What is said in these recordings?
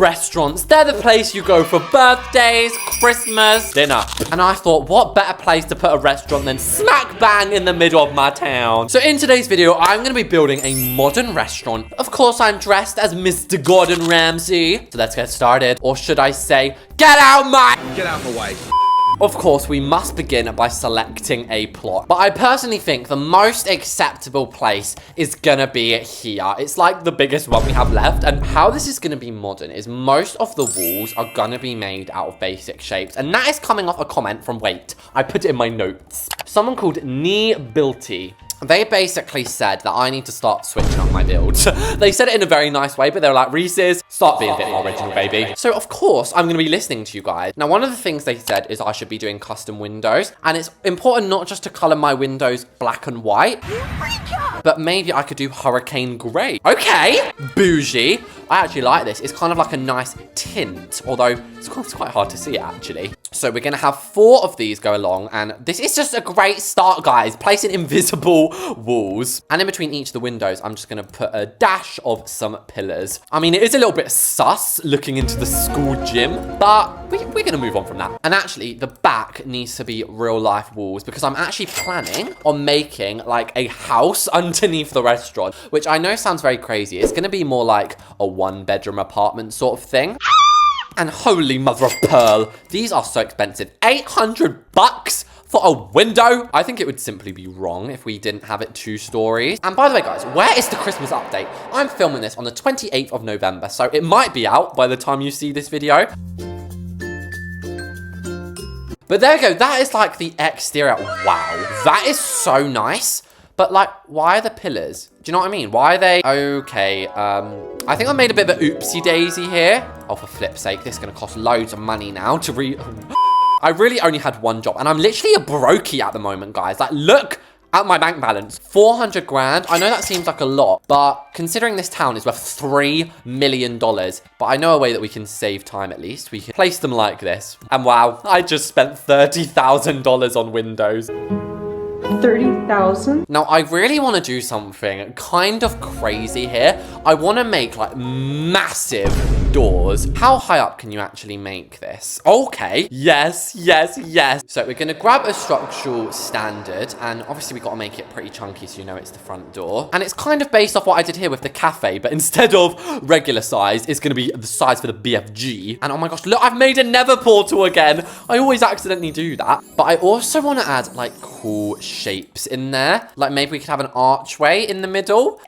restaurants. They're the place you go for birthdays, Christmas, dinner. And I thought, what better place to put a restaurant than smack bang in the middle of my town? So in today's video, I'm going to be building a modern restaurant. Of course, I'm dressed as Mr. Gordon Ramsay. So let's get started. Or should I say, get out my way. Of course, we must begin by selecting a plot. But I personally think the most acceptable place is gonna be here. It's like the biggest one we have left. And how this is gonna be modern is most of the walls are gonna be made out of basic shapes. And that is coming off a comment from, wait, I put it in my notes. Someone called Nee Bilty. They basically said that I need to start switching up my builds. They said it in a very nice way, but they were like, Reese's, start being a bit more original, baby. So of course, I'm gonna be listening to you guys. Now, one of the things they said is I should be doing custom windows. And it's important not just to color my windows black and white, but maybe I could do hurricane gray. Okay, bougie. I actually like this. It's kind of like a nice tint, although it's quite hard to see it actually. So we're gonna have 4 of these go along, and this is just a great start, guys. Placing invisible walls. And in between each of the windows, I'm just gonna put a dash of some pillars. I mean, it is a little bit sus looking into the school gym, but we're gonna move on from that. And actually, the back needs to be real life walls because I'm actually planning on making like a house underneath the restaurant, which I know sounds very crazy. It's gonna be more like a 1-bedroom apartment sort of thing. And holy mother of pearl, these are so expensive. 800 bucks for a window? I think it would simply be wrong if we didn't have it 2 stories. And by the way, guys, where is the Christmas update? I'm filming this on the 28th of November, so it might be out by the time you see this video. But there we go, that is like the exterior. Wow, that is so nice. But like, why are the pillars? Do you know what I mean? Why are they? Okay, I think I made a bit of a oopsie daisy here. Oh, for flip's sake, this is gonna cost loads of money now to I really only had 1 job and I'm literally a brokey at the moment, guys. Like, look at my bank balance, 400 grand. I know that seems like a lot, but considering this town is worth $3 million, but I know a way that we can save time at least. We can place them like this. And wow, I just spent $30,000 on windows. 30,000. Now, I really want to do something kind of crazy here. I want to make like massive doors. How high up can you actually make this? Okay, yes. So we're going to grab a structural standard, and obviously we've got to make it pretty chunky so you know it's the front door. And it's kind of based off what I did here with the cafe, but instead of regular size, it's going to be the size for the BFG. And oh my gosh, look, I've made a nether portal again. I always accidentally do that. But I also want to add like cool shapes in there. Like maybe we could have an archway in the middle.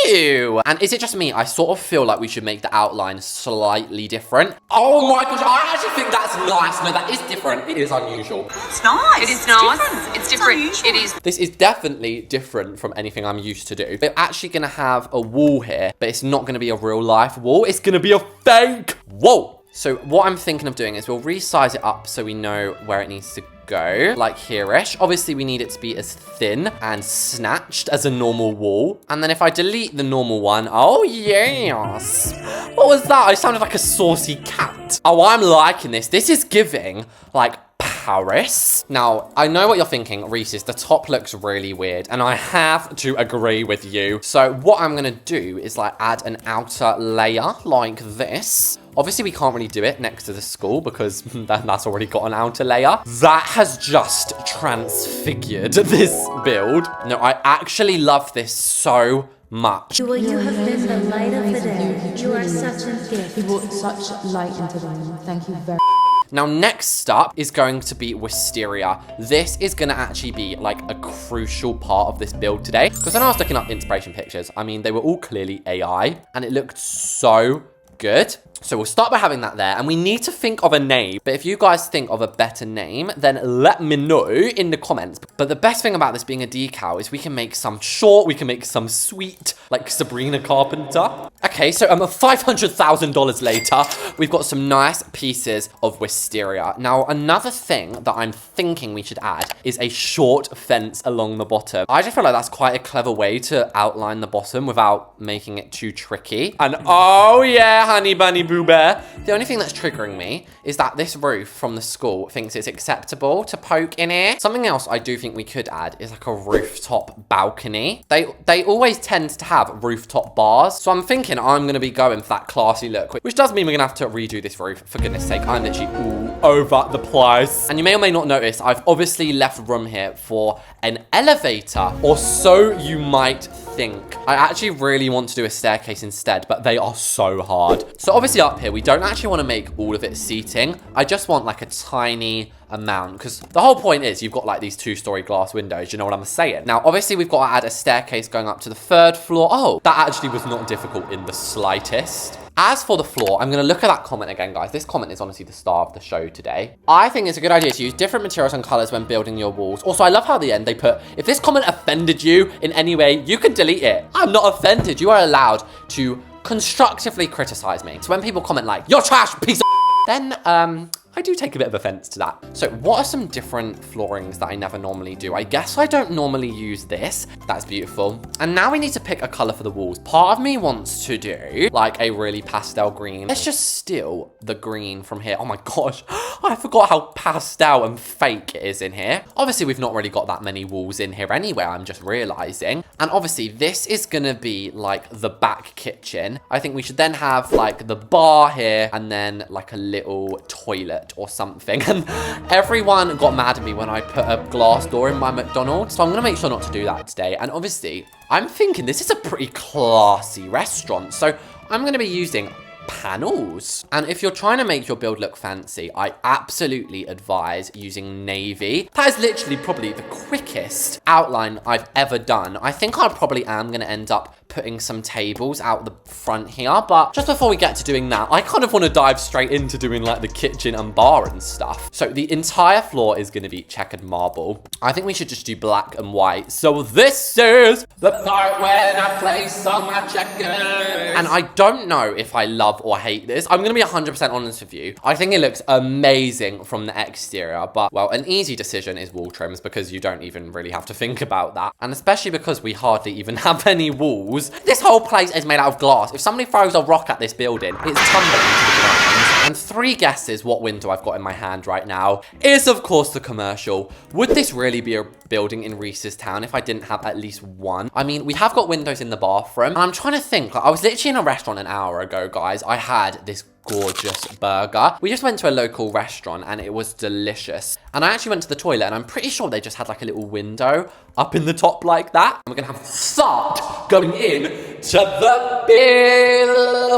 Ew. And is it just me? I sort of feel like we should make the outline slightly different. Oh my gosh, I actually think that's nice. No, that is different. It is unusual. It's nice. It is nice. It's different. It is. This is definitely different from anything I'm used to do. We're actually going to have a wall here, but it's not going to be a real life wall. It's going to be a fake wall. So what I'm thinking of doing is we'll resize it up so we know where it needs to go, like here-ish. Obviously, we need it to be as thin and snatched as a normal wall. And then if I delete the normal one, oh yes. What was that? I sounded like a saucy cat. Oh, I'm liking this. This is giving like Paris. Now, I know what you're thinking, Reese's, the top looks really weird, and I have to agree with you. So what I'm gonna do is like add an outer layer like this. Obviously, we can't really do it next to the school because that's already got an outer layer. That has just transfigured this build. No, I actually love this so much. You have been the light of the day. You are such a gift. You brought such light into the room. Thank you very much. Now, next up is going to be wisteria. This is going to actually be like a crucial part of this build today. Because when I was looking up inspiration pictures, I mean, they were all clearly AI and it looked so good. So we'll start by having that there, and we need to think of a name. But if you guys think of a better name, then let me know in the comments. But the best thing about this being a decal is we can make some short, we can make some sweet, like Sabrina Carpenter. Okay, so $500,000 later, we've got some nice pieces of wisteria. Now, another thing that I'm thinking we should add is a short fence along the bottom. I just feel like that's quite a clever way to outline the bottom without making it too tricky. And oh yeah, honey bunny boo bear, The only thing that's triggering me is that this roof from the school thinks it's acceptable to poke in here. Something else I do think we could add is like a rooftop balcony. They always tend to have rooftop bars. So I'm thinking I'm gonna be going for that classy look, which does mean we're gonna have to redo this roof. For goodness sake, I'm literally all over the place. And you may or may not notice, I've obviously left room here for an elevator, or so you might think. I actually really want to do a staircase instead, but they are so hard. So obviously up here, we don't actually want to make all of it seating. I just want like a tiny amount, because the whole point is you've got like these 2-story glass windows, you know what I'm saying? Now, obviously we've got to add a staircase going up to the 3rd floor. Oh, that actually was not difficult in the slightest. As for the floor, I'm going to look at that comment again, guys. This comment is honestly the star of the show today. I think it's a good idea to use different materials and colors when building your walls. Also, I love how at the end they put, if this comment offended you in any way, you can delete it. I'm not offended. You are allowed to constructively criticize me. So when people comment like, you're trash, piece of then, I do take a bit of offense to that. So what are some different floorings that I never normally do? I guess I don't normally use this. That's beautiful. And now we need to pick a color for the walls. Part of me wants to do like a really pastel green. Let's just steal the green from here. Oh my gosh, I forgot how pastel and fake it is in here. Obviously, we've not really got that many walls in here anyway, I'm just realizing. And obviously, this is gonna be like the back kitchen. I think we should then have like the bar here and then like a little toilet or something. And everyone got mad at me when I put a glass door in my McDonald's. So I'm gonna make sure not to do that today. And obviously, I'm thinking this is a pretty classy restaurant. So I'm gonna be using panels. And if you're trying to make your build look fancy, I absolutely advise using navy. That is literally probably the quickest outline I've ever done. I think I probably am gonna end up putting some tables out the front here, but just before we get to doing that, I kind of want to dive straight into doing like the kitchen and bar and stuff. So the entire floor is going to be checkered marble. I think we should just do black and white. So this is the part when I place on my checkers. And I don't know if I love or hate this. I'm going to be 100% honest with you. I think it looks amazing from the exterior, but well, an easy decision is wall trims because you don't even really have to think about that. And especially because we hardly even have any walls. This whole place is made out of glass. If somebody throws a rock at this building, it's tumbling to the ground. And 3 guesses what window I've got in my hand right now is, of course, the commercial. Would this really be a building in Reese's Town if I didn't have at least one? I mean, we have got windows in the bathroom. And I'm trying to think. Like, I was literally in a restaurant an hour ago, guys. I had this gorgeous burger. We just went to a local restaurant and it was delicious. And I actually went to the toilet and I'm pretty sure they just had like a little window up in the top like that. And we're gonna have a fart going in to the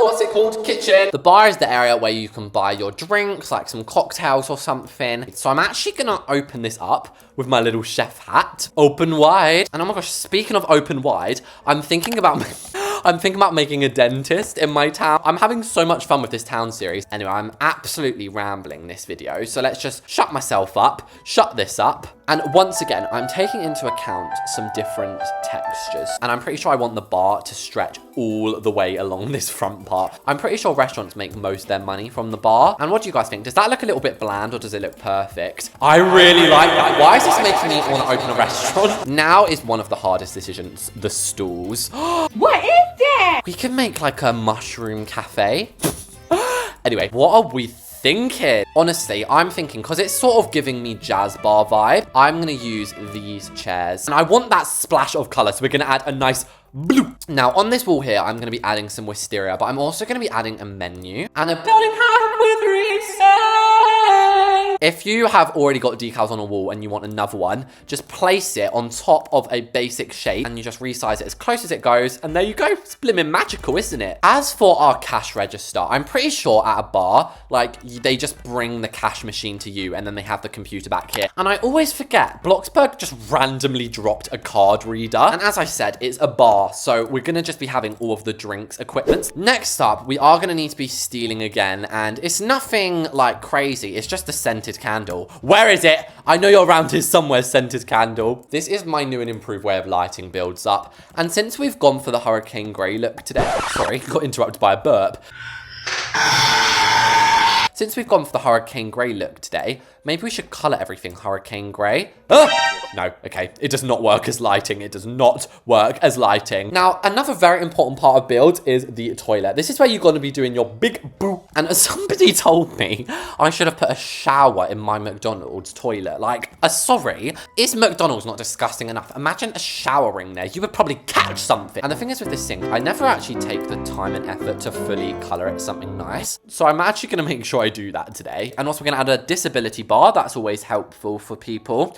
what's it called? Kitchen. The bar is the area where you can buy your drinks, like some cocktails or something. So I'm actually gonna open this up with my little chef hat. Open wide. And oh my gosh, speaking of open wide, I'm thinking about making a dentist in my town. I'm having so much fun with this town series. Anyway, I'm absolutely rambling this video. So let's just shut myself up, shut this up. And once again, I'm taking into account some different textures. And I'm pretty sure I want the bar to stretch all the way along this front part. I'm pretty sure restaurants make most of their money from the bar. And what do you guys think? Does that look a little bit bland or does it look perfect? I really like that. Why is this making me want to open a restaurant? Now is one of the hardest decisions, the stools. What is that? We can make like a mushroom cafe. Anyway, what are we thinking? Honestly, I'm thinking, because it's sort of giving me jazz bar vibe, I'm going to use these chairs. And I want that splash of color, so we're going to add a nice blue. Now, on this wall here, I'm going to be adding some wisteria, but I'm also going to be adding a menu and a building hand with research. If you have already got decals on a wall and you want another one, just place it on top of a basic shape and you just resize it as close as it goes. And there you go. It's blimmin' magical, isn't it? As for our cash register, I'm pretty sure at a bar, like they just bring the cash machine to you and then they have the computer back here. And I always forget, Bloxburg just randomly dropped a card reader. And as I said, it's a bar. So we're going to just be having all of the drinks equipment. Next up, we are going to need to be stealing again. And it's nothing like crazy. It's just the scented candle. Where is it? I know you're around here somewhere, scented candle. This is my new and improved way of lighting builds up. And since we've gone for the hurricane grey look today, sorry, got interrupted by a burp. Since we've gone for the hurricane grey look today, maybe we should colour everything hurricane grey. No, okay. It does not work as lighting. It does not work as lighting. Now, another very important part of build is the toilet. This is where you're going to be doing your big boo. And as somebody told me, I should have put a shower in my McDonald's toilet. Like, sorry, is McDonald's not disgusting enough? Imagine a showering there. You would probably catch something. And the thing is with this sink, I never actually take the time and effort to fully color it something nice. So I'm actually going to make sure I do that today. And also we're going to add a disability bar. That's always helpful for people.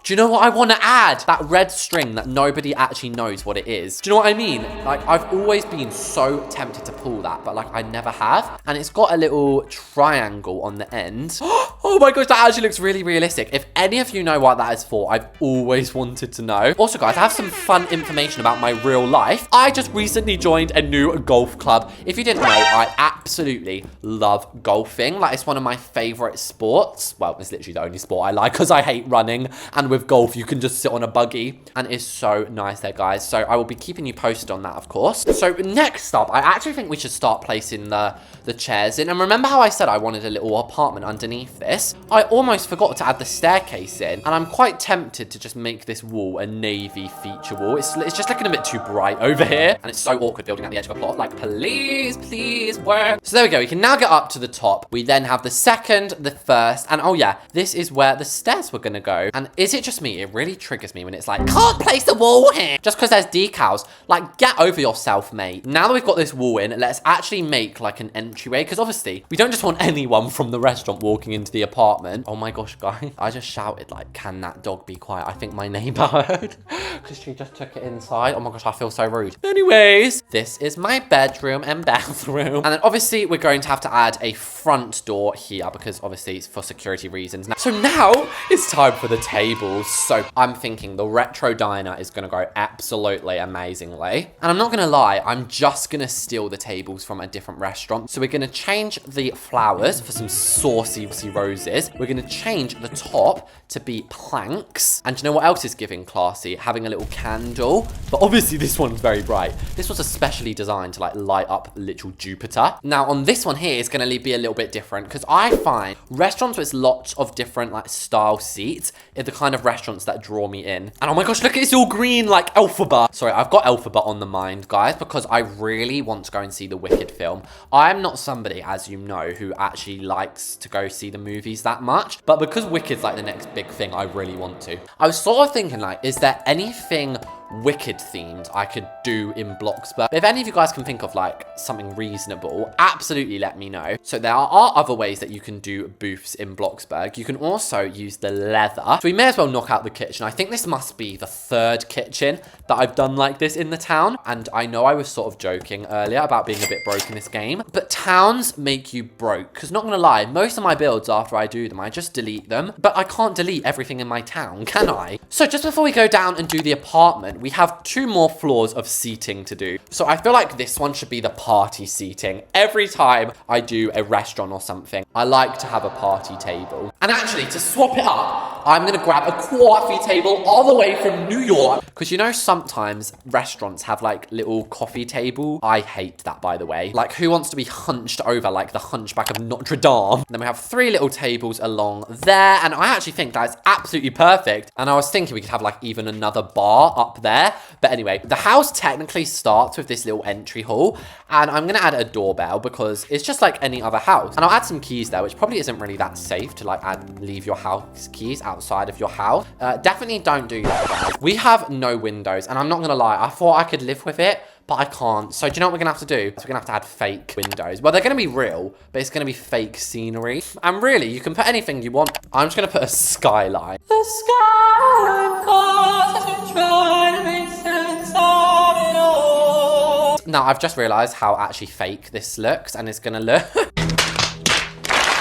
Do you know what I want to add? That red string that nobody actually knows what it is. Do you know what I mean? Like, I've always been so tempted to pull that, but like I never have. And it's got a little triangle on the end. Oh my gosh, that actually looks really realistic. If any of you know what that is for, I've always wanted to know. Also guys, I have some fun information about my real life. I just recently joined a new golf club. If you didn't know, I absolutely love golfing. Like, it's one of my favorite sports. Well, it's literally the only sport I like because I hate running. And with golf, you can just sit on a buggy. And it's so nice there, guys. So I will be keeping you posted on that, of course. So next up, I actually think we should start placing the chairs in. And remember how I said I wanted a little apartment underneath this? I almost forgot to add the staircase in. And I'm quite tempted to just make this wall a navy feature wall. It's just looking a bit too bright over here. And it's so awkward building at the edge of a plot. Like, please work. So there we go. We can now get up to the top. We then have the second, the first. And oh yeah, this is where the stairs were going to go. And is it just me? It really triggers me when it's like, can't place the wall here. Just because there's decals. Like, get over yourself, mate. Now that we've got this wall in, let's actually make like an entryway. Because obviously, we don't just want anyone from the restaurant walking into the apartment. Oh my gosh, guys. I just shouted like, can that dog be quiet? I think my neighbor heard. Because she just took it inside. Oh my gosh, I feel so rude. Anyways, this is my bedroom and bathroom. And then obviously, we're going to have to add a front door here. Because obviously, it's for security reasons. So now, it's time for the tables. So I'm thinking the retro diner is going to go absolutely amazingly. And I'm not going to lie, I'm just going to steal the tables from a different restaurant. So we're going to change the flowers for some saucy roses. We're going to change the top to be planks. And do you know what else is giving classy? Having a little candle. But obviously this one's very bright. This was especially designed to like light up literal Jupiter. Now on this one here, it's going to be a little bit different because I find restaurants with lots of different like style seats are the kind of restaurants that draw me in. And oh my gosh, look, it's all green like Elphaba. Sorry, I've got Elphaba on the mind, guys, because I really want to go and see the Wicked film. I'm not somebody, as you know, who actually likes to go see the movies that much. But because Wicked's like the next big thing, I really want to. I was sort of thinking like, is there anything Wicked themed I could do in Bloxburg? If any of you guys can think of like something reasonable, absolutely let me know. So there are other ways that you can do booths in Bloxburg. You can also use the leather. So we may as well knock out the kitchen. I think this must be the third kitchen that I've done like this in the town. And I know I was sort of joking earlier about being a bit broke in this game, but towns make you broke. Because not gonna lie, most of my builds after I do them, I just delete them. But I can't delete everything in my town, can I? So just before we go down and do the apartment, we have 2 more floors of seating to do. So I feel like this one should be the party seating. Every time I do a restaurant or something, I like to have a party table. And actually, to swap it up, I'm gonna grab a coffee table all the way from New York. Because you know, sometimes restaurants have like little coffee table. I hate that, by the way. Like, who wants to be hunched over like the Hunchback of Notre Dame? And then we have 3 little tables along there. And I actually think that is absolutely perfect. And I was thinking we could have like even another bar up there. But anyway, the house technically starts with this little entry hall. And I'm going to add a doorbell because it's just like any other house. And I'll add some keys there, which probably isn't really that safe to like leave your house keys outside of your house. Definitely don't do that, guys. We have no windows. And I'm not going to lie, I thought I could live with it, but I can't. So do you know what we're gonna have to do? So we're gonna have to add fake windows. Well, they're gonna be real, but it's gonna be fake scenery. And really, you can put anything you want. I'm just gonna put a skyline. The skyline falls as you try to make sense of it all. Now, I've just realized how actually fake this looks, and it's gonna look...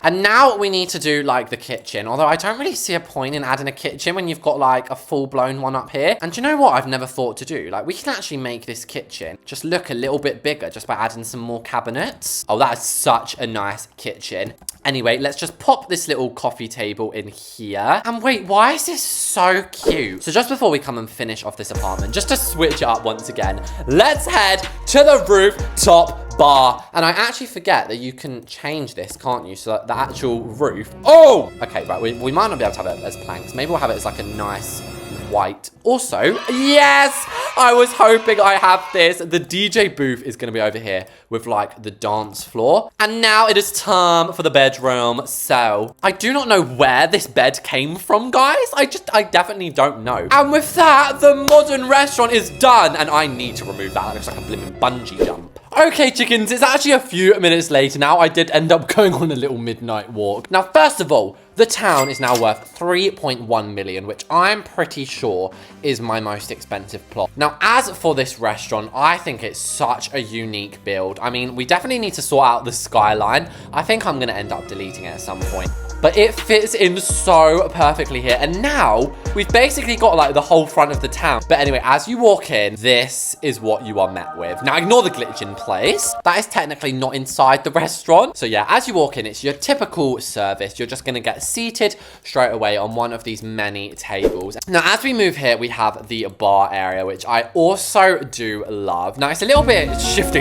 And now we need to do like the kitchen, although I don't really see a point in adding a kitchen when you've got like a full-blown one up here. And do you know what I've never thought to do? Like, we can actually make this kitchen just look a little bit bigger just by adding some more cabinets. Oh, that is such a nice kitchen. Anyway, let's just pop this little coffee table in here. And wait, why is this so cute? So just before we come and finish off this apartment, just to switch it up once again, let's head to the rooftop bar. And I actually forget that you can change this, can't you? So that the actual roof... Oh! Okay, right, we might not be able to have it as planks. Maybe we'll have it as like a nice white. Also, yes, I was hoping I have this. The DJ booth is going to be over here with like the dance floor. And now it is time for the bedroom. So I do not know where this bed came from, guys. I definitely don't know. And with that, the modern restaurant is done. And I need to remove that. That looks like a blimmin' bungee jump. Okay, chickens, it's actually a few minutes later now. I did end up going on a little midnight walk. Now, first of all, the town is now worth 3.1 million, which I'm pretty sure is my most expensive plot. Now, as for this restaurant, I think it's such a unique build. I mean, we definitely need to sort out the skyline. I think I'm going to end up deleting it at some point. But it fits in so perfectly here. And now we've basically got like the whole front of the town. But anyway, as you walk in, this is what you are met with. Now ignore the glitch in place. That is technically not inside the restaurant. So yeah, as you walk in, it's your typical service. You're just going to get seated straight away on one of these many tables. Now, as we move here, we have the bar area, which I also do love. Now, it's a little bit shifty,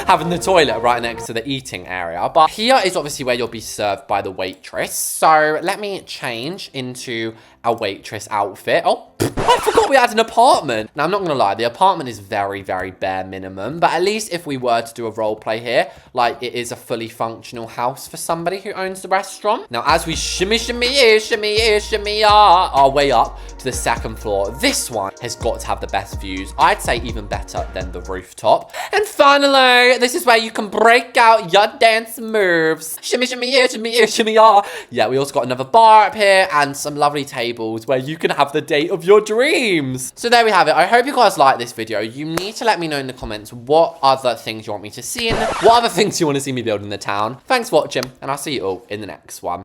having the toilet right next to the eating area. But here is obviously where you'll be served by the waitress. So let me change into a waitress outfit. Oh, I forgot we had an apartment. Now, I'm not gonna lie, the apartment is very, very bare minimum, but at least if we were to do a role play here, like it is a fully functional house for somebody who owns the restaurant. Now, as we shimmy our way up to the second floor, this one has got to have the best views. I'd say even better than the rooftop. And finally, this is where you can break out your dance moves. Shimmy, yeah, we also got another bar up here and some lovely tables where you can have the date of your dreams. So there we have it. I hope you guys like this video. You need to let me know in the comments what other things you want me to see in, what other things you want to see me build in the town. Thanks for watching, and I'll see you all in the next one.